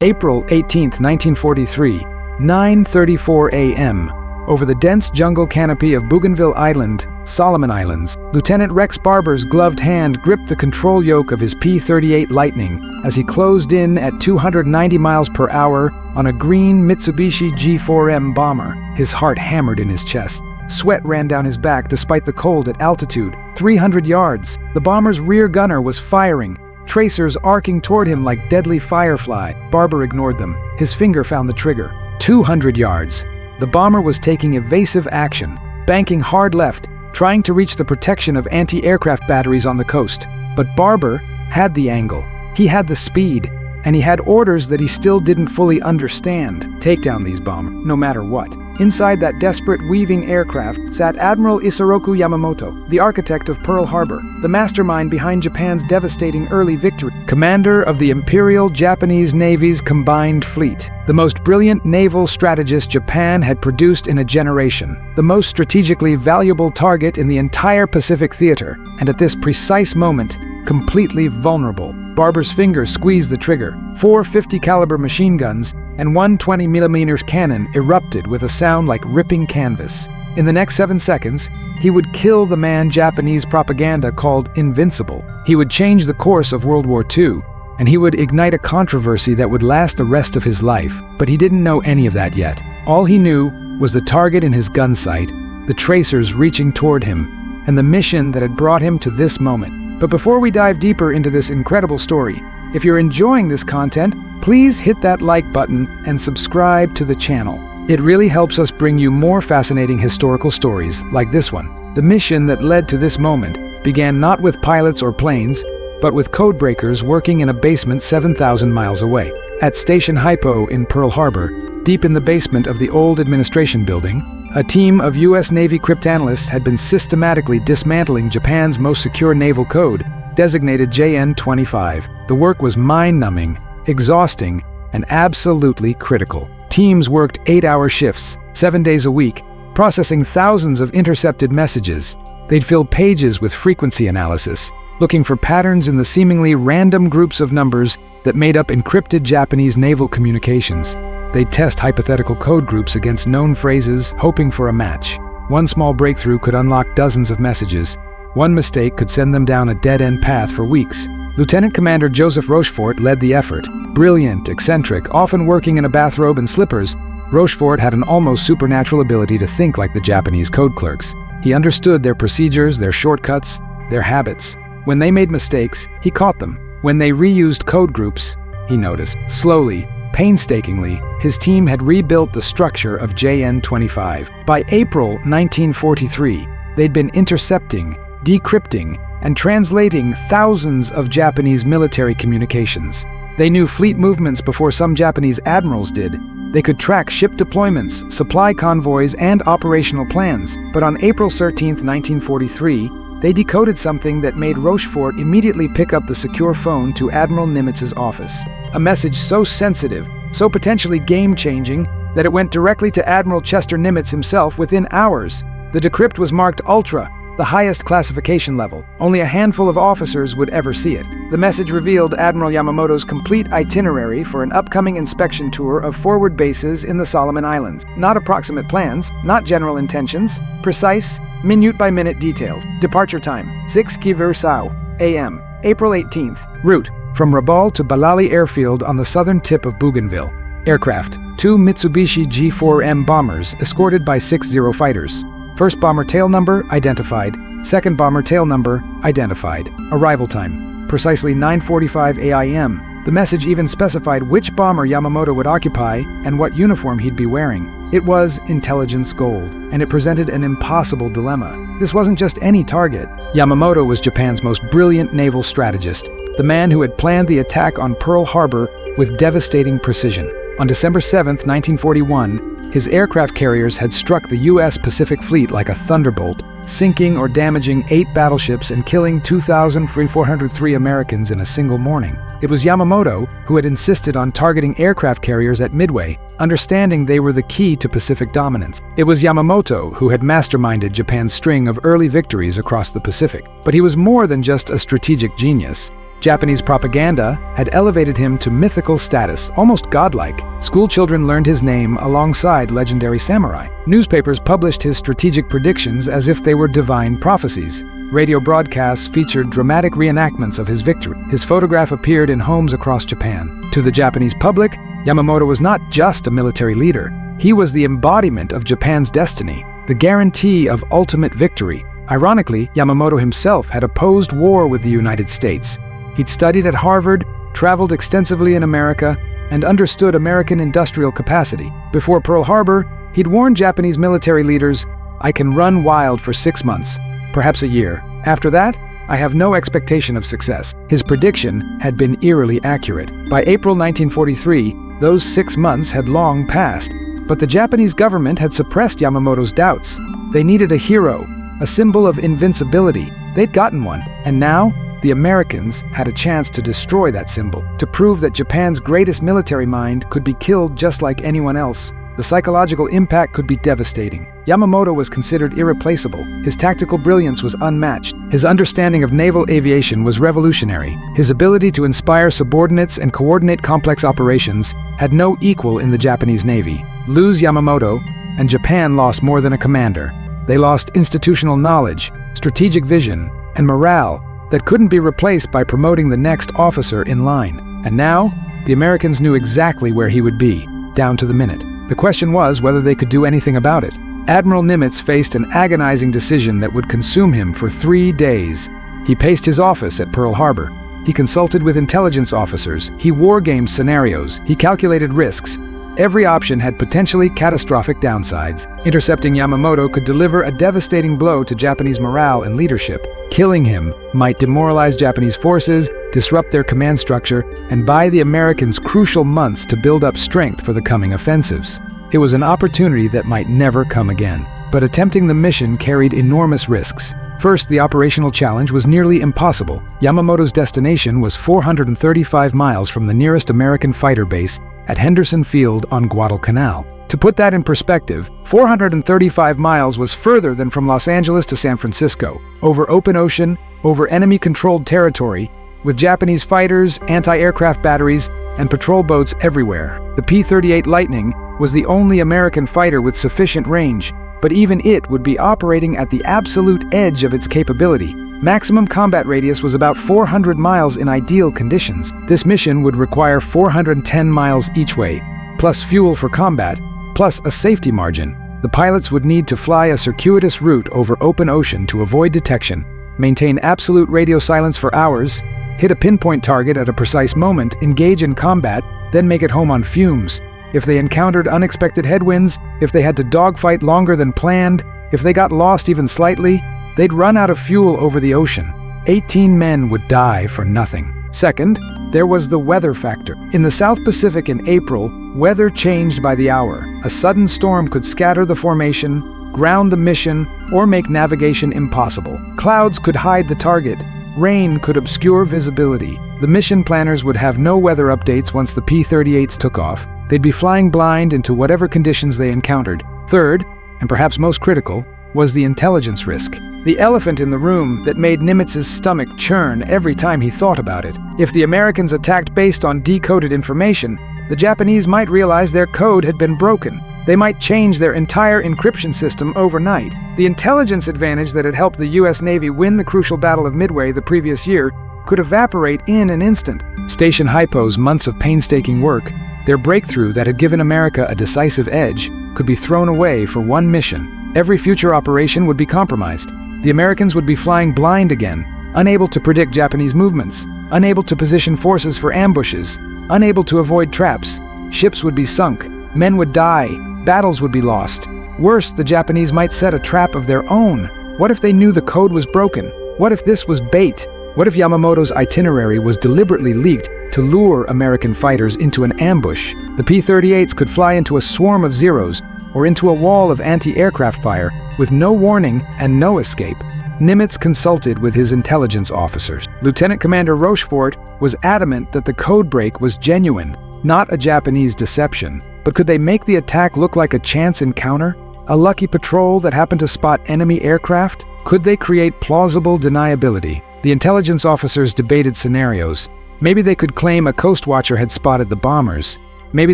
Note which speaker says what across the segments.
Speaker 1: April 18, 1943, 9:34 a.m. Over the dense jungle canopy of Bougainville Island, Solomon Islands, Lieutenant Rex Barber's gloved hand gripped the control yoke of his P-38 Lightning as he closed in at 290 miles per hour on a green Mitsubishi G4M bomber. His heart hammered in his chest. Sweat ran down his back despite the cold at altitude. 300 yards. The bomber's rear gunner was firing, tracers arcing toward him like deadly firefly. Barber ignored them. His finger found the trigger. 200 yards. The bomber was taking evasive action, banking hard left, trying to reach the protection of anti-aircraft batteries on the coast. But Barber had the angle. He had the speed, and he had orders that he still didn't fully understand. Take down these bombers, no matter what. Inside that desperate weaving aircraft sat Admiral Isoroku Yamamoto, the architect of Pearl Harbor, the mastermind behind Japan's devastating early victory, commander of the Imperial Japanese Navy's combined fleet, the most brilliant naval strategist Japan had produced in a generation, the most strategically valuable target in the entire Pacific theater, and at this precise moment, completely vulnerable. Barber's fingers squeezed the trigger. 4 50 caliber machine guns and one 20mm cannon erupted with a sound like ripping canvas. In the next 7 seconds, he would kill the man Japanese propaganda called invincible. He would change the course of World War II, and he would ignite a controversy that would last the rest of his life. But he didn't know any of that yet. All he knew was the target in his gun sight, the tracers reaching toward him, and the mission that had brought him to this moment. But before we dive deeper into this incredible story, if you're enjoying this content, please hit that like button and subscribe to the channel. It really helps us bring you more fascinating historical stories like this one. The mission that led to this moment began not with pilots or planes, but with codebreakers working in a basement 7,000 miles away. At Station Hypo in Pearl Harbor, deep in the basement of the old administration building, a team of U.S. Navy cryptanalysts had been systematically dismantling Japan's most secure naval code, designated JN-25. The work was mind-numbing, exhausting, and absolutely critical. Teams worked 8-hour shifts, 7 days a week, processing thousands of intercepted messages. They'd fill pages with frequency analysis, looking for patterns in the seemingly random groups of numbers that made up encrypted Japanese naval communications. They'd test hypothetical code groups against known phrases, hoping for a match. One small breakthrough could unlock dozens of messages. One mistake could send them down a dead-end path for weeks. Lieutenant Commander Joseph Rochefort led the effort. Brilliant, eccentric, often working in a bathrobe and slippers, Rochefort had an almost supernatural ability to think like the Japanese code clerks. He understood their procedures, their shortcuts, their habits. When they made mistakes, he caught them. When they reused code groups, he noticed. Slowly, painstakingly, his team had rebuilt the structure of JN-25. By April 1943, they'd been intercepting, decrypting, and translating thousands of Japanese military communications. They knew fleet movements before some Japanese admirals did. They could track ship deployments, supply convoys, and operational plans. But on April 13, 1943, they decoded something that made Rochefort immediately pick up the secure phone to Admiral Nimitz's office. A message so sensitive, so potentially game-changing, that it went directly to Admiral Chester Nimitz himself within hours. The decrypt was marked Ultra, the highest classification level. Only a handful of officers would ever see it. The message revealed Admiral Yamamoto's complete itinerary for an upcoming inspection tour of forward bases in the Solomon Islands. Not approximate plans, not general intentions, precise, minute-by-minute details. Departure time, 6 Kivursau, a.m., April 18th. Route, from Rabaul to Balali Airfield on the southern tip of Bougainville. Aircraft, 2 Mitsubishi G4M bombers escorted by 60 fighters. First bomber tail number, identified. Second bomber tail number, identified. Arrival time, precisely 9:45 a.m. The message even specified which bomber Yamamoto would occupy and what uniform he'd be wearing. It was intelligence gold, and it presented an impossible dilemma. This wasn't just any target. Yamamoto was Japan's most brilliant naval strategist, the man who had planned the attack on Pearl Harbor with devastating precision. On December 7, 1941, his aircraft carriers had struck the U.S. Pacific Fleet like a thunderbolt, sinking or damaging 8 battleships and killing 2,403 Americans in a single morning. It was Yamamoto who had insisted on targeting aircraft carriers at Midway, understanding they were the key to Pacific dominance. It was Yamamoto who had masterminded Japan's string of early victories across the Pacific. But he was more than just a strategic genius. Japanese propaganda had elevated him to mythical status, almost godlike. School children learned his name alongside legendary samurai. Newspapers published his strategic predictions as if they were divine prophecies. Radio broadcasts featured dramatic reenactments of his victory. His photograph appeared in homes across Japan. To the Japanese public, Yamamoto was not just a military leader. He was the embodiment of Japan's destiny, the guarantee of ultimate victory. Ironically, Yamamoto himself had opposed war with the United States. He'd studied at Harvard, traveled extensively in America, and understood American industrial capacity. Before Pearl Harbor, he'd warned Japanese military leaders, "I can run wild for 6 months, perhaps a year. After that, I have no expectation of success." His prediction had been eerily accurate. By April 1943, those 6 months had long passed. But the Japanese government had suppressed Yamamoto's doubts. They needed a hero, a symbol of invincibility. They'd gotten one, and now the Americans had a chance to destroy that symbol, to prove that Japan's greatest military mind could be killed just like anyone else. The psychological impact could be devastating. Yamamoto was considered irreplaceable. His tactical brilliance was unmatched. His understanding of naval aviation was revolutionary. His ability to inspire subordinates and coordinate complex operations had no equal in the Japanese Navy. Lose Yamamoto, and Japan lost more than a commander. They lost institutional knowledge, strategic vision, and morale that couldn't be replaced by promoting the next officer in line. And now, the Americans knew exactly where he would be, down to the minute. The question was whether they could do anything about it. Admiral Nimitz faced an agonizing decision that would consume him for 3 days. He paced his office at Pearl Harbor. He consulted with intelligence officers. He wargamed scenarios. He calculated risks. Every option had potentially catastrophic downsides. Intercepting Yamamoto could deliver a devastating blow to Japanese morale and leadership. Killing him might demoralize Japanese forces, disrupt their command structure, and buy the Americans crucial months to build up strength for the coming offensives. It was an opportunity that might never come again. But attempting the mission carried enormous risks. First, the operational challenge was nearly impossible. Yamamoto's destination was 435 miles from the nearest American fighter base at Henderson Field on Guadalcanal. To put that in perspective, 435 miles was further than from Los Angeles to San Francisco, over open ocean, over enemy-controlled territory, with Japanese fighters, anti-aircraft batteries, and patrol boats everywhere. The P-38 Lightning was the only American fighter with sufficient range, but even it would be operating at the absolute edge of its capability. Maximum combat radius was about 400 miles in ideal conditions. This mission would require 410 miles each way, plus fuel for combat, plus a safety margin. The pilots would need to fly a circuitous route over open ocean to avoid detection, maintain absolute radio silence for hours, hit a pinpoint target at a precise moment, engage in combat, then make it home on fumes. If they encountered unexpected headwinds, if they had to dogfight longer than planned, if they got lost even slightly, they'd run out of fuel over the ocean. 18 men would die for nothing. Second, there was the weather factor. In the South Pacific in April, weather changed by the hour. A sudden storm could scatter the formation, ground the mission, or make navigation impossible. Clouds could hide the target. Rain could obscure visibility. The mission planners would have no weather updates once the P-38s took off. They'd be flying blind into whatever conditions they encountered. Third, and perhaps most critical, was the intelligence risk. The elephant in the room that made Nimitz's stomach churn every time he thought about it. If the Americans attacked based on decoded information, the Japanese might realize their code had been broken. They might change their entire encryption system overnight. The intelligence advantage that had helped the U.S. Navy win the crucial Battle of Midway the previous year could evaporate in an instant. Station Hypo's months of painstaking work, their breakthrough that had given America a decisive edge, could be thrown away for one mission. Every future operation would be compromised. The Americans would be flying blind again, unable to predict Japanese movements, unable to position forces for ambushes, unable to avoid traps. Ships would be sunk, men would die, battles would be lost. Worse, the Japanese might set a trap of their own. What if they knew the code was broken? What if this was bait? What if Yamamoto's itinerary was deliberately leaked to lure American fighters into an ambush? The P-38s could fly into a swarm of Zeros or into a wall of anti-aircraft fire with no warning and no escape. Nimitz consulted with his intelligence officers. Lieutenant Commander Rochefort was adamant that the code break was genuine, not a Japanese deception. But could they make the attack look like a chance encounter? A lucky patrol that happened to spot enemy aircraft? Could they create plausible deniability? The intelligence officers debated scenarios. Maybe they could claim a coast watcher had spotted the bombers. Maybe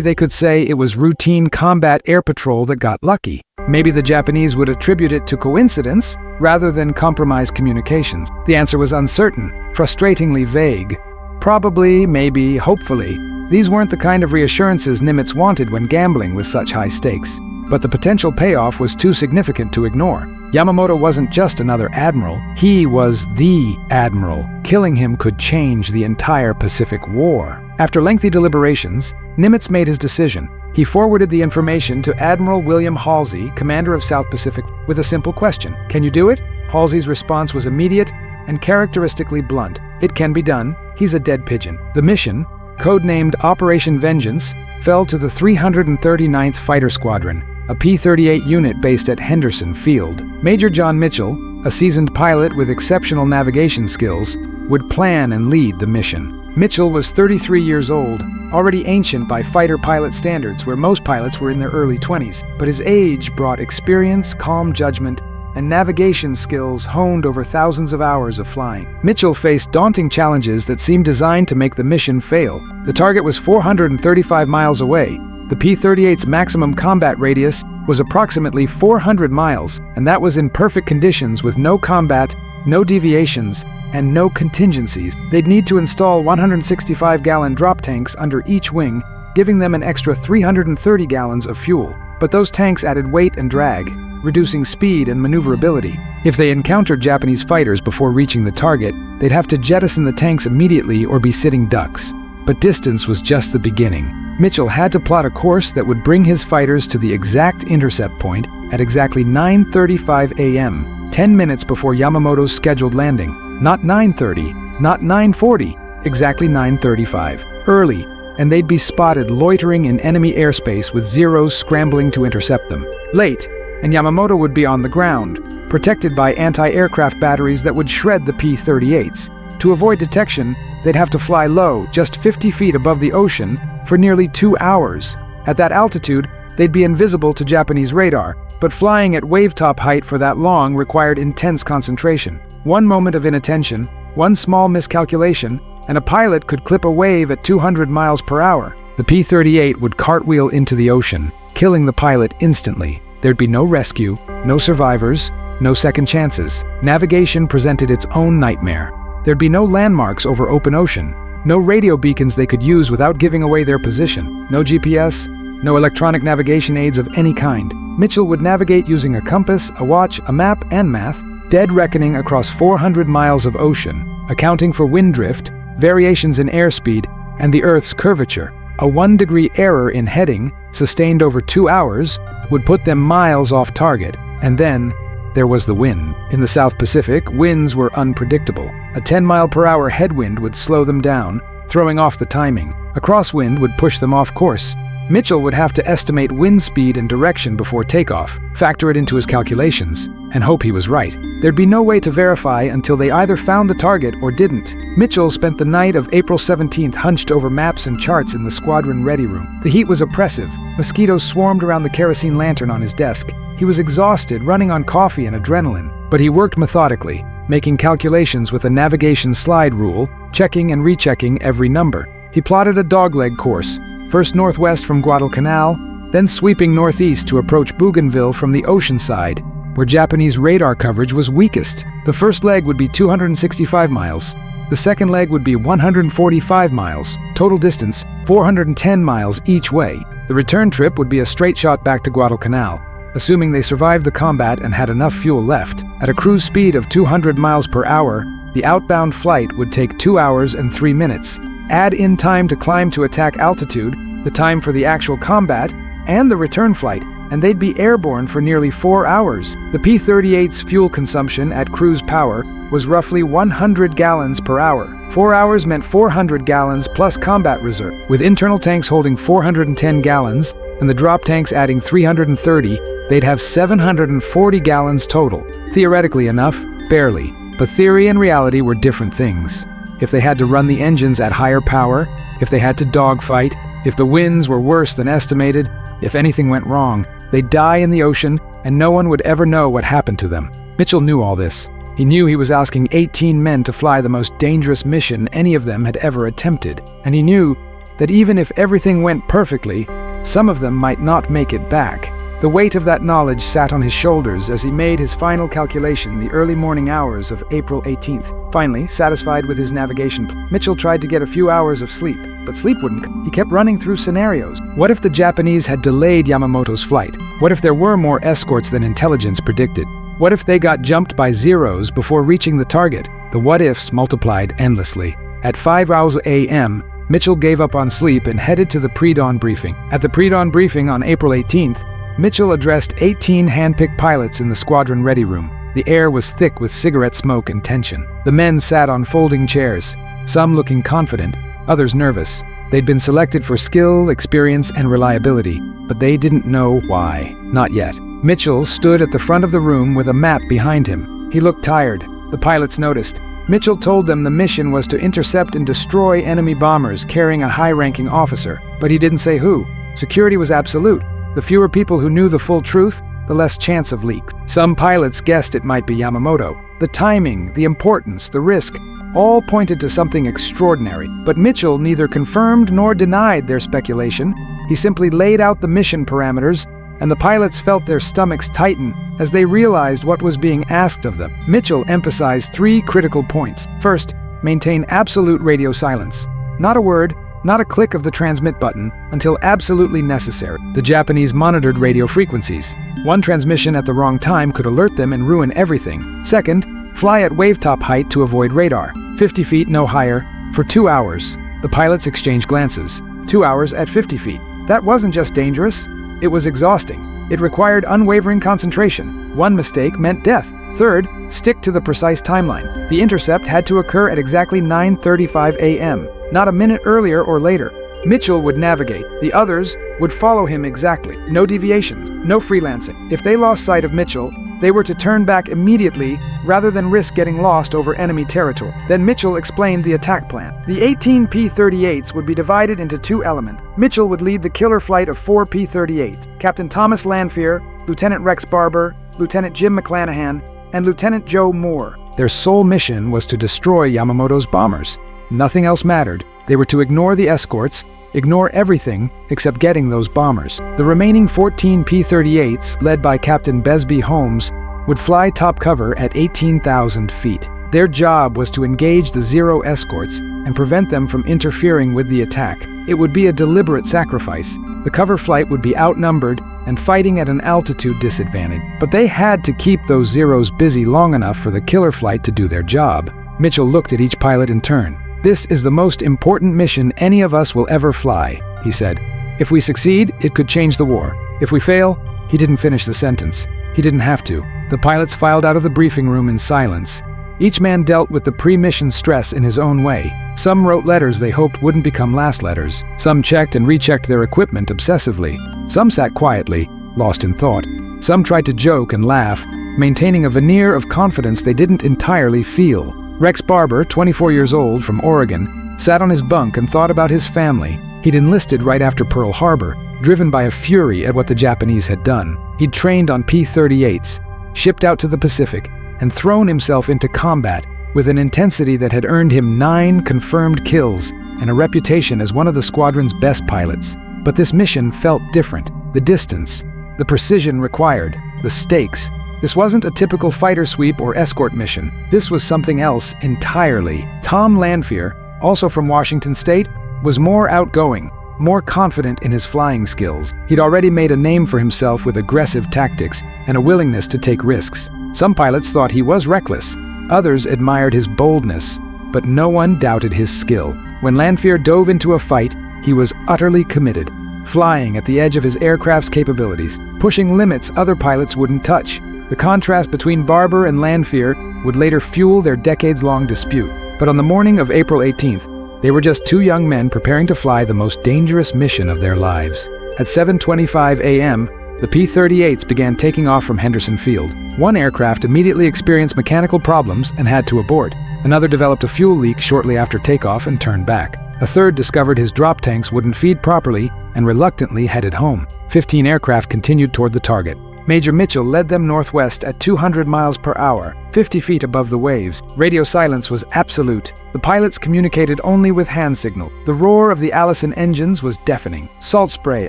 Speaker 1: they could say it was routine combat air patrol that got lucky. Maybe the Japanese would attribute it to coincidence rather than compromised communications. The answer was uncertain, frustratingly vague. Probably, maybe, hopefully. These weren't the kind of reassurances Nimitz wanted when gambling with such high stakes. But the potential payoff was too significant to ignore. Yamamoto wasn't just another admiral, he was the admiral. Killing him could change the entire Pacific War. After lengthy deliberations, Nimitz made his decision. He forwarded the information to Admiral William Halsey, commander of South Pacific, with a simple question. Can you do it? Halsey's response was immediate and characteristically blunt. It can be done. He's a dead pigeon. The mission, codenamed Operation Vengeance, fell to the 339th Fighter Squadron, a P-38 unit based at Henderson Field. Major John Mitchell, a seasoned pilot with exceptional navigation skills, would plan and lead the mission. Mitchell was 33 years old, already ancient by fighter pilot standards where most pilots were in their early 20s, but his age brought experience, calm judgment, and navigation skills honed over thousands of hours of flying. Mitchell faced daunting challenges that seemed designed to make the mission fail. The target was 435 miles away. The P-38's maximum combat radius was approximately 400 miles, and that was in perfect conditions with no combat, no deviations, and no contingencies. They'd need to install 165-gallon drop tanks under each wing, giving them an extra 330 gallons of fuel. But those tanks added weight and drag, reducing speed and maneuverability. If they encountered Japanese fighters before reaching the target, they'd have to jettison the tanks immediately or be sitting ducks. But distance was just the beginning. Mitchell had to plot a course that would bring his fighters to the exact intercept point at exactly 9:35 a.m., 10 minutes before Yamamoto's scheduled landing. Not 9:30, not 9:40, exactly 9:35. Early, and they'd be spotted loitering in enemy airspace with Zeros scrambling to intercept them. Late, and Yamamoto would be on the ground, protected by anti-aircraft batteries that would shred the P-38s. To avoid detection, they'd have to fly low, just 50 feet above the ocean, for nearly 2 hours. At that altitude, they'd be invisible to Japanese radar, but flying at wavetop height for that long required intense concentration. One moment of inattention, one small miscalculation, and a pilot could clip a wave at 200 miles per hour. The P-38 would cartwheel into the ocean, killing the pilot instantly. There'd be no rescue, no survivors, no second chances. Navigation presented its own nightmare. There'd be no landmarks over open ocean, no radio beacons they could use without giving away their position, no GPS, no electronic navigation aids of any kind. Mitchell would navigate using a compass, a watch, a map, and math, dead reckoning across 400 miles of ocean, accounting for wind drift, variations in airspeed, and the Earth's curvature. A 1-degree error in heading, sustained over 2 hours, would put them miles off target, and then there was the wind. In the South Pacific, winds were unpredictable. A 10-mile-per-hour headwind would slow them down, throwing off the timing. A crosswind would push them off course. Mitchell would have to estimate wind speed and direction before takeoff, factor it into his calculations, and hope he was right. There'd be no way to verify until they either found the target or didn't. Mitchell spent the night of April 17th hunched over maps and charts in the squadron ready room. The heat was oppressive. Mosquitoes swarmed around the kerosene lantern on his desk. He was exhausted, running on coffee and adrenaline. But he worked methodically, making calculations with a navigation slide rule, checking and rechecking every number. He plotted a dogleg course, first northwest from Guadalcanal, then sweeping northeast to approach Bougainville from the ocean side, where Japanese radar coverage was weakest. The first leg would be 265 miles. The second leg would be 145 miles. Total distance, 410 miles each way. The return trip would be a straight shot back to Guadalcanal, assuming they survived the combat and had enough fuel left. At a cruise speed of 200 miles per hour, the outbound flight would take 2 hours and 3 minutes. Add in time to climb to attack altitude, the time for the actual combat, and the return flight, and they'd be airborne for nearly 4 hours. The P-38's fuel consumption at cruise power was roughly 100 gallons per hour. 4 hours meant 400 gallons plus combat reserve. With internal tanks holding 410 gallons and the drop tanks adding 330, they'd have 740 gallons total. Theoretically enough, barely, but theory and reality were different things. If they had to run the engines at higher power, if they had to dogfight, if the winds were worse than estimated, if anything went wrong, they'd die in the ocean and no one would ever know what happened to them. Mitchell knew all this. He knew he was asking 18 men to fly the most dangerous mission any of them had ever attempted, and he knew that even if everything went perfectly, some of them might not make it back. The weight of that knowledge sat on his shoulders as he made his final calculation the early morning hours of April 18th. Finally, satisfied with his navigation, Mitchell tried to get a few hours of sleep, but sleep wouldn't come. He kept running through scenarios. What if the Japanese had delayed Yamamoto's flight? What if there were more escorts than intelligence predicted? What if they got jumped by zeros before reaching the target? The what-ifs multiplied endlessly. At 5 a.m., Mitchell gave up on sleep and headed to the pre-dawn briefing. At the pre-dawn briefing on April 18th, Mitchell addressed 18 hand-picked pilots in the squadron ready room. The air was thick with cigarette smoke and tension. The men sat on folding chairs, some looking confident, others nervous. They'd been selected for skill, experience, and reliability, but they didn't know why. Not yet. Mitchell stood at the front of the room with a map behind him. He looked tired. The pilots noticed. Mitchell told them the mission was to intercept and destroy enemy bombers carrying a high-ranking officer, but he didn't say who. Security was absolute. The fewer people who knew the full truth, the less chance of leaks. Some pilots guessed it might be Yamamoto. The timing, the importance, the risk, all pointed to something extraordinary. But Mitchell neither confirmed nor denied their speculation. He simply laid out the mission parameters, and the pilots felt their stomachs tighten as they realized what was being asked of them. Mitchell emphasized 3 critical points. First, maintain absolute radio silence. Not a word, not a click of the transmit button, until absolutely necessary. The Japanese monitored radio frequencies. One transmission at the wrong time could alert them and ruin everything. Second, fly at wavetop height to avoid radar. 50 feet, no higher, for 2 hours. The pilots exchanged glances. 2 hours at 50 feet. That wasn't just dangerous, it was exhausting. It required unwavering concentration. One mistake meant death. Third, stick to the precise timeline. The intercept had to occur at exactly 9:35 a.m., not a minute earlier or later. Mitchell would navigate. The others would follow him exactly. No deviations, no freelancing. If they lost sight of Mitchell, they were to turn back immediately rather than risk getting lost over enemy territory. Then Mitchell explained the attack plan. The 18 P-38s would be divided into 2 elements. Mitchell would lead the killer flight of 4 P-38s. Captain Thomas Lanphier, Lieutenant Rex Barber, Lieutenant Jim McClanahan, and Lieutenant Joe Moore. Their sole mission was to destroy Yamamoto's bombers. Nothing else mattered. They were to ignore the escorts, ignore everything except getting those bombers. The remaining 14 P-38s, led by Captain Besby Holmes, would fly top cover at 18,000 feet. Their job was to engage the Zero escorts and prevent them from interfering with the attack. It would be a deliberate sacrifice. The cover flight would be outnumbered and fighting at an altitude disadvantage. But they had to keep those Zeros busy long enough for the killer flight to do their job. Mitchell looked at each pilot in turn. "This is the most important mission any of us will ever fly," he said. "If we succeed, it could change the war. If we fail..." He didn't finish the sentence. He didn't have to. The pilots filed out of the briefing room in silence. Each man dealt with the pre-mission stress in his own way. Some wrote letters they hoped wouldn't become last letters. Some checked and rechecked their equipment obsessively. Some sat quietly, lost in thought. Some tried to joke and laugh, maintaining a veneer of confidence they didn't entirely feel. Rex Barber, 24 years old, from Oregon, sat on his bunk and thought about his family. He'd enlisted right after Pearl Harbor, driven by a fury at what the Japanese had done. He'd trained on P-38s, shipped out to the Pacific, and thrown himself into combat with an intensity that had earned him 9 confirmed kills and a reputation as one of the squadron's best pilots. But this mission felt different. The distance, the precision required, the stakes. This wasn't a typical fighter sweep or escort mission. This was something else entirely. Tom Lanphier, also from Washington State, was more outgoing, more confident in his flying skills. He'd already made a name for himself with aggressive tactics and a willingness to take risks. Some pilots thought he was reckless. Others admired his boldness, but no one doubted his skill. When Lanphier dove into a fight, he was utterly committed, flying at the edge of his aircraft's capabilities, pushing limits other pilots wouldn't touch. The contrast between Barber and Lanphier would later fuel their decades-long dispute. But on the morning of April 18th, they were just 2 young men preparing to fly the most dangerous mission of their lives. At 7:25 a.m., the P-38s began taking off from Henderson Field. One aircraft immediately experienced mechanical problems and had to abort. Another developed a fuel leak shortly after takeoff and turned back. A third discovered his drop tanks wouldn't feed properly and reluctantly headed home. 15 aircraft continued toward the target. Major Mitchell led them northwest at 200 miles per hour, 50 feet above the waves. Radio silence was absolute. The pilots communicated only with hand signal. The roar of the Allison engines was deafening. Salt spray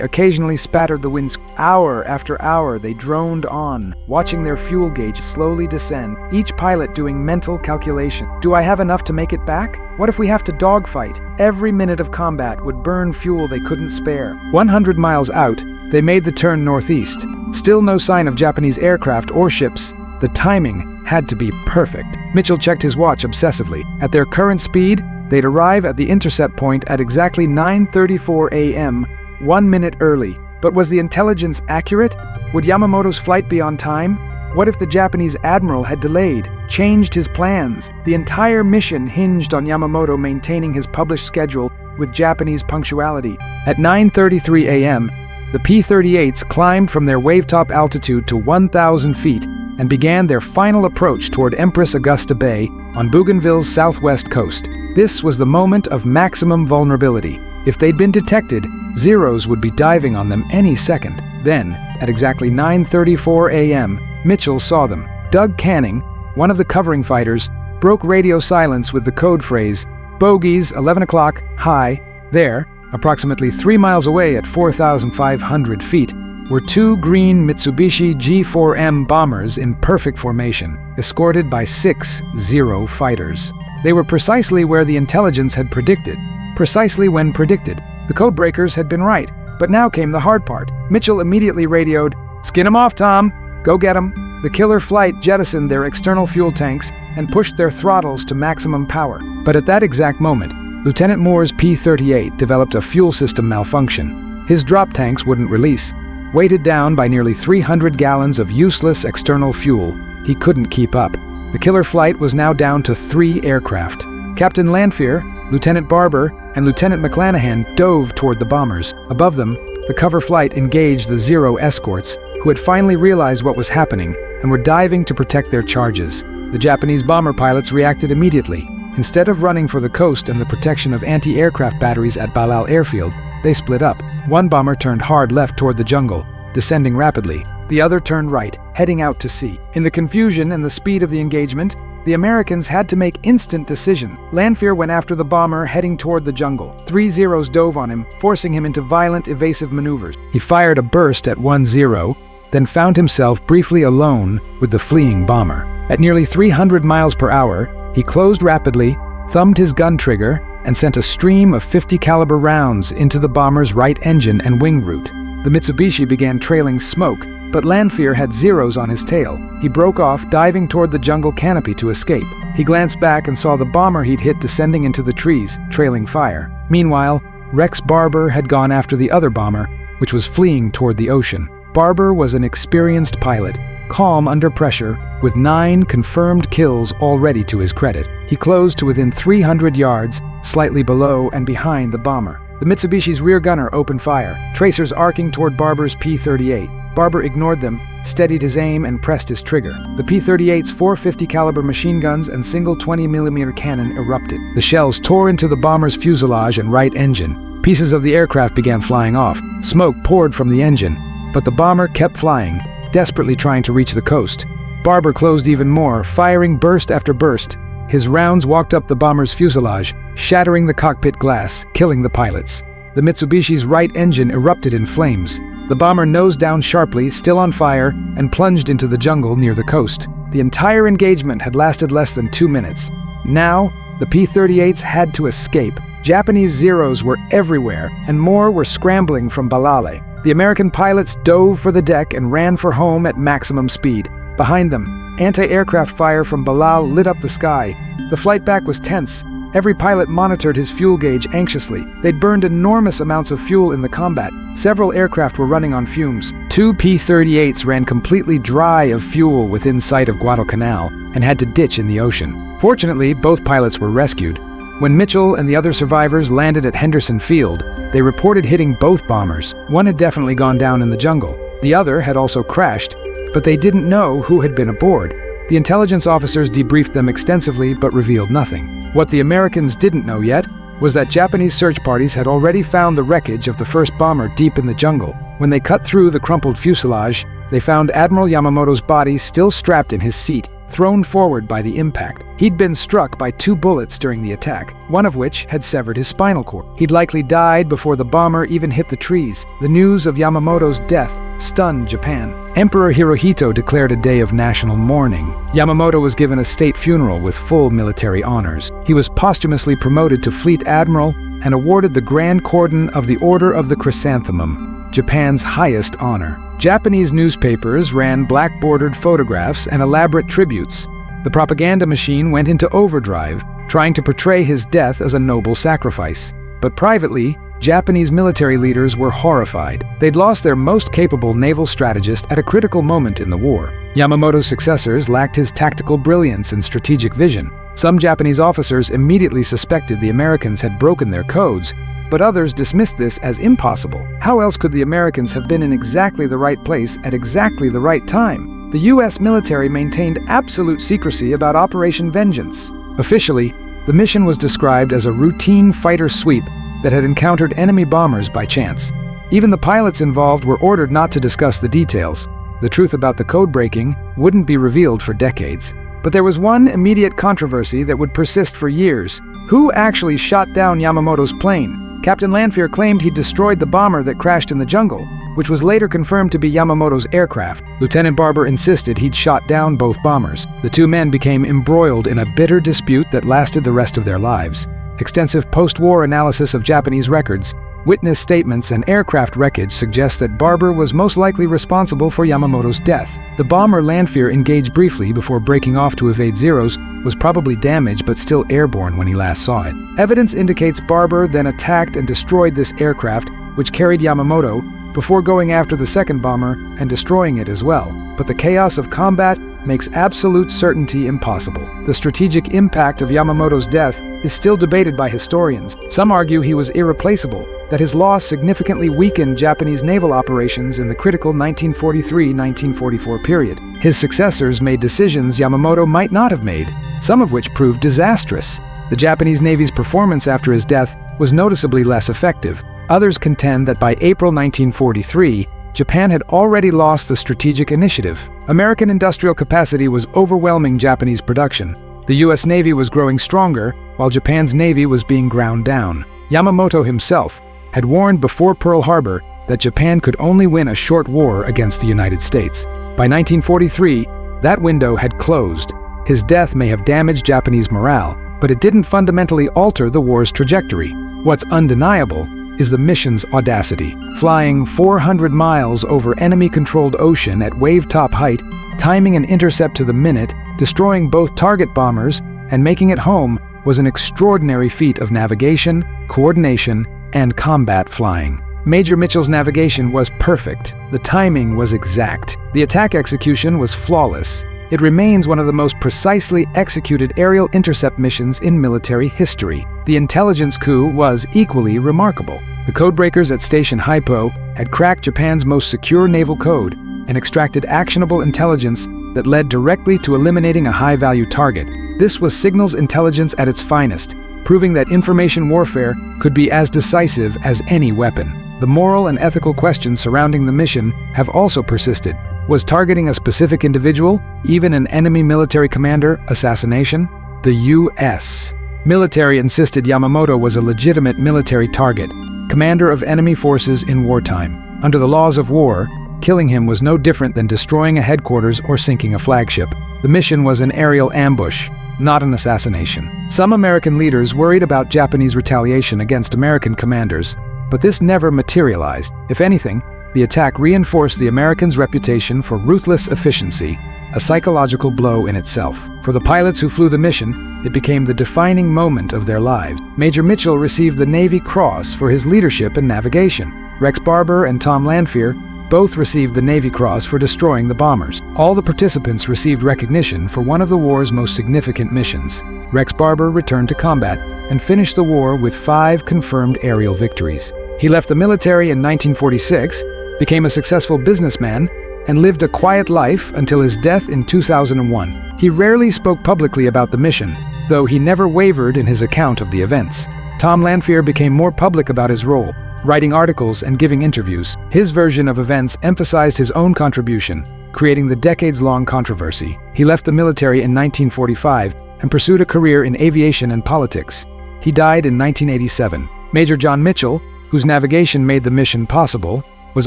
Speaker 1: occasionally spattered the windscreen. Hour after hour they droned on, watching their fuel gauge slowly descend, each pilot doing mental calculation. Do I have enough to make it back? What if we have to dogfight? Every minute of combat would burn fuel they couldn't spare. 100 miles out, they made the turn northeast. Still no sign of Japanese aircraft or ships. The timing had to be perfect. Mitchell checked his watch obsessively. At their current speed, they'd arrive at the intercept point at exactly 9:34 a.m., 1 minute early. But was the intelligence accurate? Would Yamamoto's flight be on time? What if the Japanese admiral had delayed, changed his plans? The entire mission hinged on Yamamoto maintaining his published schedule with Japanese punctuality. At 9:33 a.m., the P-38s climbed from their wavetop altitude to 1,000 feet and began their final approach toward Empress Augusta Bay on Bougainville's southwest coast. This was the moment of maximum vulnerability. If they'd been detected, Zeros would be diving on them any second. Then, at exactly 9:34 a.m., Mitchell saw them. Doug Canning, one of the covering fighters, broke radio silence with the code phrase, "Bogies, 11 o'clock, high." There, approximately 3 miles away at 4,500 feet, were two green Mitsubishi G4M bombers in perfect formation, escorted by 6 Zero fighters. They were precisely where the intelligence had predicted, precisely when predicted. The codebreakers had been right, but now came the hard part. Mitchell immediately radioed, "Skin 'em off, Tom. Go get 'em." The killer flight jettisoned their external fuel tanks and pushed their throttles to maximum power. But at that exact moment, Lieutenant Moore's P-38 developed a fuel system malfunction. His drop tanks wouldn't release. Weighted down by nearly 300 gallons of useless external fuel, he couldn't keep up. The killer flight was now down to 3 aircraft. Captain Lanphier, Lieutenant Barber, and Lieutenant McClanahan dove toward the bombers. Above them, the cover flight engaged the Zero escorts, who had finally realized what was happening and were diving to protect their charges. The Japanese bomber pilots reacted immediately. Instead of running for the coast and the protection of anti-aircraft batteries at Balal Airfield, they split up. One bomber turned hard left toward the jungle, descending rapidly. The other turned right, heading out to sea. In the confusion and the speed of the engagement, the Americans had to make instant decisions. Lanphier went after the bomber heading toward the jungle. 3 Zeros dove on him, forcing him into violent, evasive maneuvers. He fired a burst at 1 Zero, then found himself briefly alone with the fleeing bomber. At nearly 300 miles per hour, he closed rapidly, thumbed his gun trigger, and sent a stream of 50 caliber rounds into the bomber's right engine and wing root. The Mitsubishi began trailing smoke, but Lanphier had Zeros on his tail. He broke off, diving toward the jungle canopy to escape. He glanced back and saw the bomber he'd hit descending into the trees, trailing fire. Meanwhile, Rex Barber had gone after the other bomber, which was fleeing toward the ocean. Barber was an experienced pilot, calm under pressure, with 9 confirmed kills already to his credit. He closed to within 300 yards, slightly below and behind the bomber. The Mitsubishi's rear gunner opened fire, tracers arcing toward Barber's P-38. Barber ignored them, steadied his aim, and pressed his trigger. The P-38's 450 caliber machine guns and single 20mm cannon erupted. The shells tore into the bomber's fuselage and right engine. Pieces of the aircraft began flying off. Smoke poured from the engine, but the bomber kept flying, desperately trying to reach the coast. Barber closed even more, firing burst after burst. His rounds walked up the bomber's fuselage, shattering the cockpit glass, killing the pilots. The Mitsubishi's right engine erupted in flames. The bomber nosed down sharply, still on fire, and plunged into the jungle near the coast. The entire engagement had lasted less than 2 minutes. Now, the P-38s had to escape. Japanese Zeros were everywhere, and more were scrambling from Balale. The American pilots dove for the deck and ran for home at maximum speed. Behind them, anti-aircraft fire from Balal lit up the sky. The flight back was tense. Every pilot monitored his fuel gauge anxiously. They'd burned enormous amounts of fuel in the combat. Several aircraft were running on fumes. 2 P-38s ran completely dry of fuel within sight of Guadalcanal and had to ditch in the ocean. Fortunately, both pilots were rescued. When Mitchell and the other survivors landed at Henderson Field, they reported hitting both bombers. One had definitely gone down in the jungle. The other had also crashed, but they didn't know who had been aboard. The intelligence officers debriefed them extensively but revealed nothing. What the Americans didn't know yet was that Japanese search parties had already found the wreckage of the first bomber deep in the jungle. When they cut through the crumpled fuselage, they found Admiral Yamamoto's body still strapped in his seat, thrown forward by the impact. He'd been struck by 2 bullets during the attack, one of which had severed his spinal cord. He'd likely died before the bomber even hit the trees. The news of Yamamoto's death stunned Japan. Emperor Hirohito declared a day of national mourning. Yamamoto was given a state funeral with full military honors. He was posthumously promoted to Fleet Admiral and awarded the Grand Cordon of the Order of the Chrysanthemum, Japan's highest honor. Japanese newspapers ran black-bordered photographs and elaborate tributes. The propaganda machine went into overdrive, trying to portray his death as a noble sacrifice. But privately, Japanese military leaders were horrified. They'd lost their most capable naval strategist at a critical moment in the war. Yamamoto's successors lacked his tactical brilliance and strategic vision. Some Japanese officers immediately suspected the Americans had broken their codes, but others dismissed this as impossible. How else could the Americans have been in exactly the right place at exactly the right time? The U.S. military maintained absolute secrecy about Operation Vengeance. Officially, the mission was described as a routine fighter sweep that had encountered enemy bombers by chance. Even the pilots involved were ordered not to discuss the details. The truth about the code breaking wouldn't be revealed for decades. But there was one immediate controversy that would persist for years. Who actually shot down Yamamoto's plane? Captain Lanfear claimed he destroyed the bomber that crashed in the jungle, which was later confirmed to be Yamamoto's aircraft. Lieutenant Barber insisted he'd shot down both bombers. The 2 men became embroiled in a bitter dispute that lasted the rest of their lives. Extensive post-war analysis of Japanese records, witness statements, and aircraft wreckage suggest that Barber was most likely responsible for Yamamoto's death. The bomber Lanfear engaged briefly before breaking off to evade Zeros was probably damaged but still airborne when he last saw it. Evidence indicates Barber then attacked and destroyed this aircraft, which carried Yamamoto, before going after the second bomber and destroying it as well. But the chaos of combat makes absolute certainty impossible. The strategic impact of Yamamoto's death is still debated by historians. Some argue he was irreplaceable, that his loss significantly weakened Japanese naval operations in the critical 1943-1944 period. His successors made decisions Yamamoto might not have made, some of which proved disastrous. The Japanese Navy's performance after his death was noticeably less effective. Others contend that by April 1943, Japan had already lost the strategic initiative. American industrial capacity was overwhelming Japanese production. The U.S. Navy was growing stronger, while Japan's Navy was being ground down. Yamamoto himself had warned before Pearl Harbor that Japan could only win a short war against the United States. By 1943, that window had closed. His death may have damaged Japanese morale, but it didn't fundamentally alter the war's trajectory. What's undeniable is the mission's audacity. Flying 400 miles over enemy-controlled ocean at wave-top height, timing an intercept to the minute, destroying both target bombers, and making it home was an extraordinary feat of navigation, coordination, and combat flying. Major Mitchell's navigation was perfect. The timing was exact. The attack execution was flawless. It remains one of the most precisely executed aerial intercept missions in military history. The intelligence coup was equally remarkable. The codebreakers at Station Haipo had cracked Japan's most secure naval code and extracted actionable intelligence that led directly to eliminating a high-value target. This was signals intelligence at its finest, proving that information warfare could be as decisive as any weapon. The moral and ethical questions surrounding the mission have also persisted. Was targeting a specific individual, even an enemy military commander, assassination? The U.S. military insisted Yamamoto was a legitimate military target, commander of enemy forces in wartime. Under the laws of war, killing him was no different than destroying a headquarters or sinking a flagship. The mission was an aerial ambush, not an assassination. Some American leaders worried about Japanese retaliation against American commanders, but this never materialized. If anything, the attack reinforced the Americans' reputation for ruthless efficiency, a psychological blow in itself. For the pilots who flew the mission, it became the defining moment of their lives. Major Mitchell received the Navy Cross for his leadership in navigation. Rex Barber and Tom Lanfear both received the Navy Cross for destroying the bombers. All the participants received recognition for one of the war's most significant missions. Rex Barber returned to combat and finished the war with 5 confirmed aerial victories. He left the military in 1946, became a successful businessman, and lived a quiet life until his death in 2001. He rarely spoke publicly about the mission, though he never wavered in his account of the events. Tom Lanfear became more public about his role, writing articles and giving interviews. His His version of events emphasized his own contribution, creating the decades-long controversy. He left the military in 1945 and pursued a career in aviation and politics. He died in 1987. Major John Mitchell, whose navigation made the mission possible, was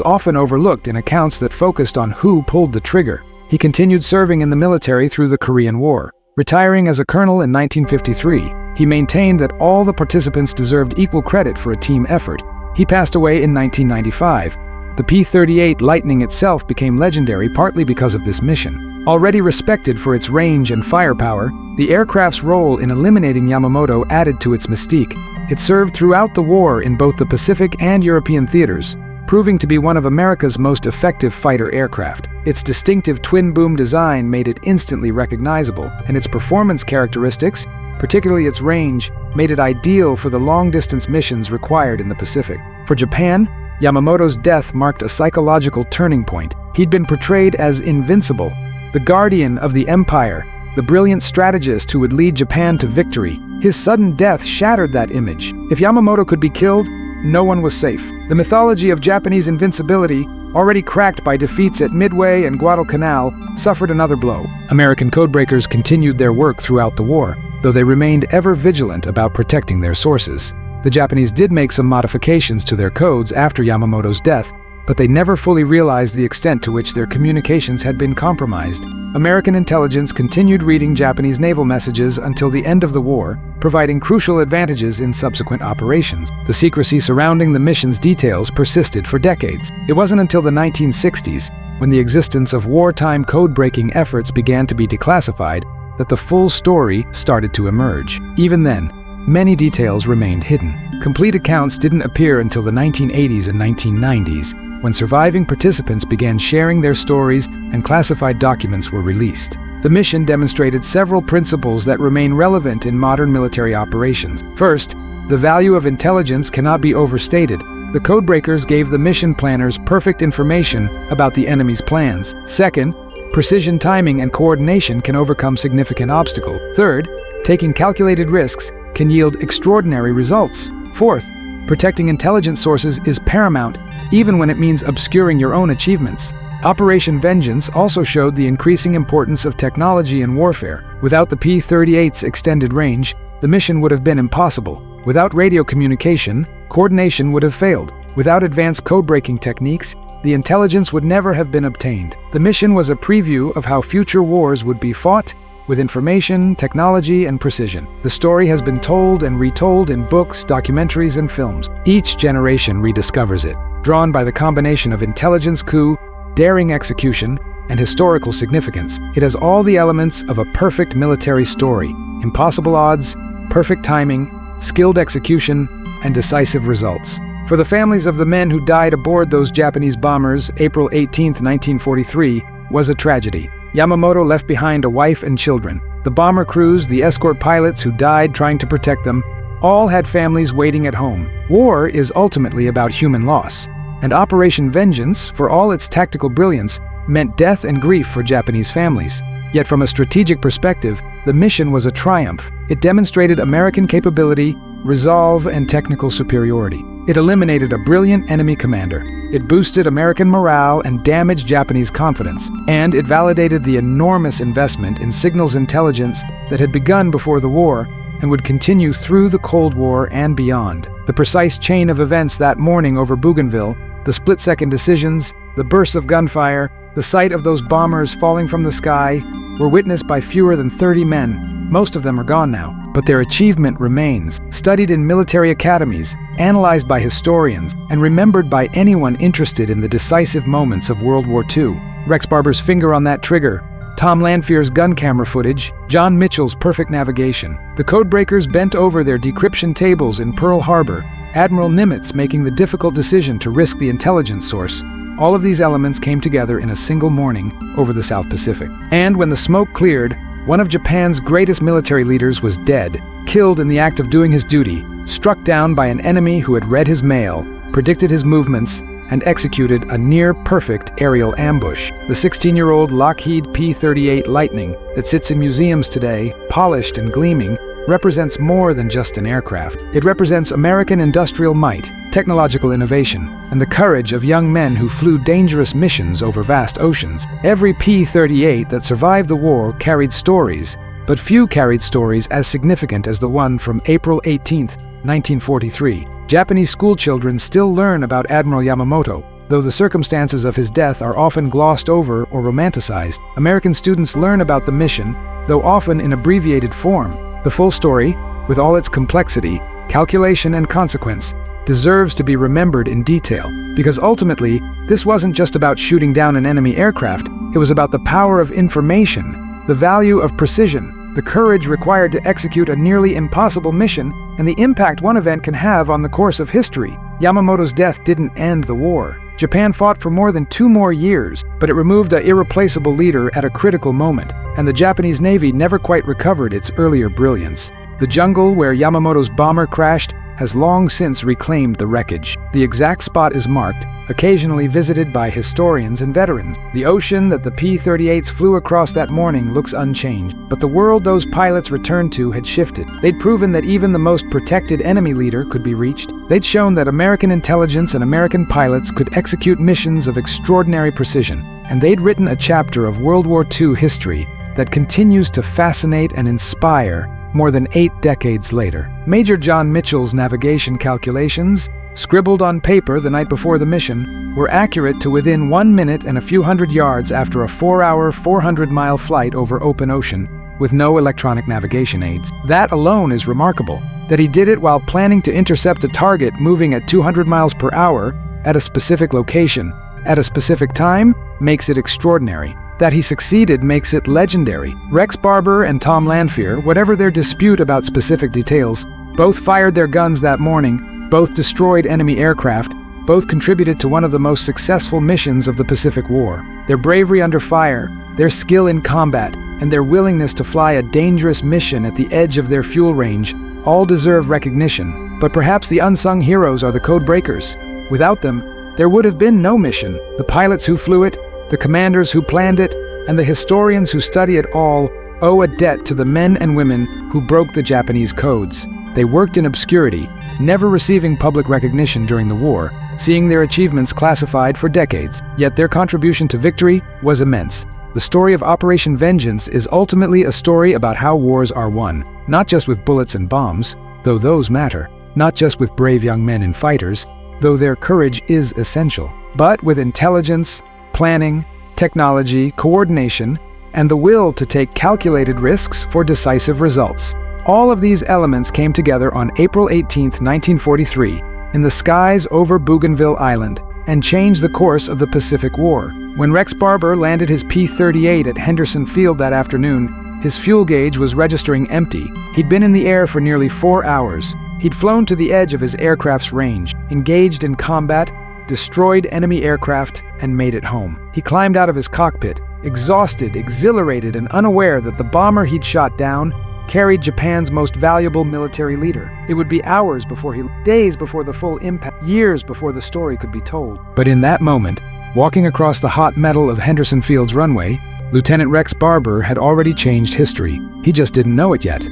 Speaker 1: often overlooked in accounts that focused on who pulled the trigger. He continued serving in the military through the Korean War. Retiring as a colonel in 1953, he maintained that all the participants deserved equal credit for a team effort. He passed away in 1995. The P-38 Lightning itself became legendary partly because of this mission. Already respected for its range and firepower, the aircraft's role in eliminating Yamamoto added to its mystique. It served throughout the war in both the Pacific and European theaters, proving to be one of America's most effective fighter aircraft. Its distinctive twin-boom design made it instantly recognizable, and its performance characteristics, particularly its range, made it ideal for the long-distance missions required in the Pacific. For Japan, Yamamoto's death marked a psychological turning point. He'd been portrayed as invincible, the guardian of the empire, the brilliant strategist who would lead Japan to victory. His sudden death shattered that image. If Yamamoto could be killed, no one was safe. The mythology of Japanese invincibility, already cracked by defeats at Midway and Guadalcanal, suffered another blow. American codebreakers continued their work throughout the war, though they remained ever vigilant about protecting their sources. The Japanese did make some modifications to their codes after Yamamoto's death, but they never fully realized the extent to which their communications had been compromised. American intelligence continued reading Japanese naval messages until the end of the war, providing crucial advantages in subsequent operations. The secrecy surrounding the mission's details persisted for decades. It wasn't until the 1960s, when the existence of wartime code-breaking efforts began to be declassified, that the full story started to emerge. Even then, many details remained hidden. Complete accounts didn't appear until the 1980s and 1990s, when surviving participants began sharing their stories and classified documents were released. The mission demonstrated several principles that remain relevant in modern military operations. First, the value of intelligence cannot be overstated. The codebreakers gave the mission planners perfect information about the enemy's plans. Second, precision timing and coordination can overcome significant obstacles. Third, taking calculated risks can yield extraordinary results. Fourth, protecting intelligence sources is paramount, even when it means obscuring your own achievements. Operation Vengeance also showed the increasing importance of technology in warfare. Without the P-38's extended range, the mission would have been impossible. Without radio communication, coordination would have failed. Without advanced code-breaking techniques, the intelligence would never have been obtained. The mission was a preview of how future wars would be fought, with information, technology, and precision. The story has been told and retold in books, documentaries, and films. Each generation rediscovers it, drawn by the combination of intelligence coup, daring execution, and historical significance. It has all the elements of a perfect military story: impossible odds, perfect timing, skilled execution, and decisive results. For the families of the men who died aboard those Japanese bombers, April 18, 1943, was a tragedy. Yamamoto left behind a wife and children. The bomber crews, the escort pilots who died trying to protect them, all had families waiting at home. War is ultimately about human loss, and Operation Vengeance, for all its tactical brilliance, meant death and grief for Japanese families. Yet from a strategic perspective, the mission was a triumph. It demonstrated American capability, resolve, and technical superiority. It eliminated a brilliant enemy commander. It boosted American morale and damaged Japanese confidence. And it validated the enormous investment in signals intelligence that had begun before the war and would continue through the Cold War and beyond. The precise chain of events that morning over Bougainville, the split-second decisions, the bursts of gunfire, the sight of those bombers falling from the sky, were witnessed by fewer than 30 men. Most of them are gone now, but their achievement remains, studied in military academies, analyzed by historians, and remembered by anyone interested in the decisive moments of World War II. Rex Barber's finger on that trigger, Tom Lanfear's gun camera footage, John Mitchell's perfect navigation. The codebreakers bent over their decryption tables in Pearl Harbor, Admiral Nimitz making the difficult decision to risk the intelligence source. All of these elements came together in a single morning over the South Pacific. And when the smoke cleared, one of Japan's greatest military leaders was dead, killed in the act of doing his duty, struck down by an enemy who had read his mail, predicted his movements, and executed a near-perfect aerial ambush. The 16-year-old Lockheed P-38 Lightning that sits in museums today, polished and gleaming, represents more than just an aircraft. It represents American industrial might, technological innovation, and the courage of young men who flew dangerous missions over vast oceans. Every P-38 that survived the war carried stories, but few carried stories as significant as the one from April 18, 1943. Japanese schoolchildren still learn about Admiral Yamamoto, though the circumstances of his death are often glossed over or romanticized. American students learn about the mission, though often in abbreviated form. The full story, with all its complexity, calculation, and consequence, deserves to be remembered in detail, because ultimately, this wasn't just about shooting down an enemy aircraft, it was about the power of information, the value of precision, the courage required to execute a nearly impossible mission, and the impact one event can have on the course of history. Yamamoto's death didn't end the war. Japan fought for more than 2 more years, but it removed an irreplaceable leader at a critical moment, and the Japanese Navy never quite recovered its earlier brilliance. The jungle where Yamamoto's bomber crashed has long since reclaimed the wreckage. The exact spot is marked, occasionally visited by historians and veterans. The ocean that the P-38s flew across that morning looks unchanged, but the world those pilots returned to had shifted. They'd proven that even the most protected enemy leader could be reached. They'd shown that American intelligence and American pilots could execute missions of extraordinary precision, and they'd written a chapter of World War II history that continues to fascinate and inspire more than 8 decades later. Major John Mitchell's navigation calculations, scribbled on paper the night before the mission, were accurate to within 1 minute and a few hundred yards after a 4-hour, 400-mile flight over open ocean with no electronic navigation aids. That alone is remarkable. That he did it while planning to intercept a target moving at 200 miles per hour at a specific location, at a specific time, makes it extraordinary. That he succeeded makes it legendary. Rex Barber and Tom Lanphier, whatever their dispute about specific details, both fired their guns that morning, both destroyed enemy aircraft, both contributed to one of the most successful missions of the Pacific War. Their bravery under fire, their skill in combat, and their willingness to fly a dangerous mission at the edge of their fuel range all deserve recognition. But perhaps the unsung heroes are the code breakers. Without them, there would have been no mission. The pilots who flew it, the commanders who planned it, and the historians who study it all owe a debt to the men and women who broke the Japanese codes. They worked in obscurity, never receiving public recognition during the war, seeing their achievements classified for decades. Yet their contribution to victory was immense. The story of Operation Vengeance is ultimately a story about how wars are won, not just with bullets and bombs, though those matter, not just with brave young men and fighters, though their courage is essential, but with intelligence, planning, technology, coordination, and the will to take calculated risks for decisive results. All of these elements came together on April 18, 1943, in the skies over Bougainville Island, and changed the course of the Pacific War. When Rex Barber landed his P-38 at Henderson Field that afternoon, his fuel gauge was registering empty. He'd been in the air for nearly 4 hours. He'd flown to the edge of his aircraft's range, engaged in combat, destroyed enemy aircraft, and made it home. He climbed out of his cockpit, exhausted, exhilarated, and unaware that the bomber he'd shot down carried Japan's most valuable military leader. It would be hours before days before the full impact, years before the story could be told. But in that moment, walking across the hot metal of Henderson Field's runway, Lieutenant Rex Barber had already changed history. He just didn't know it yet.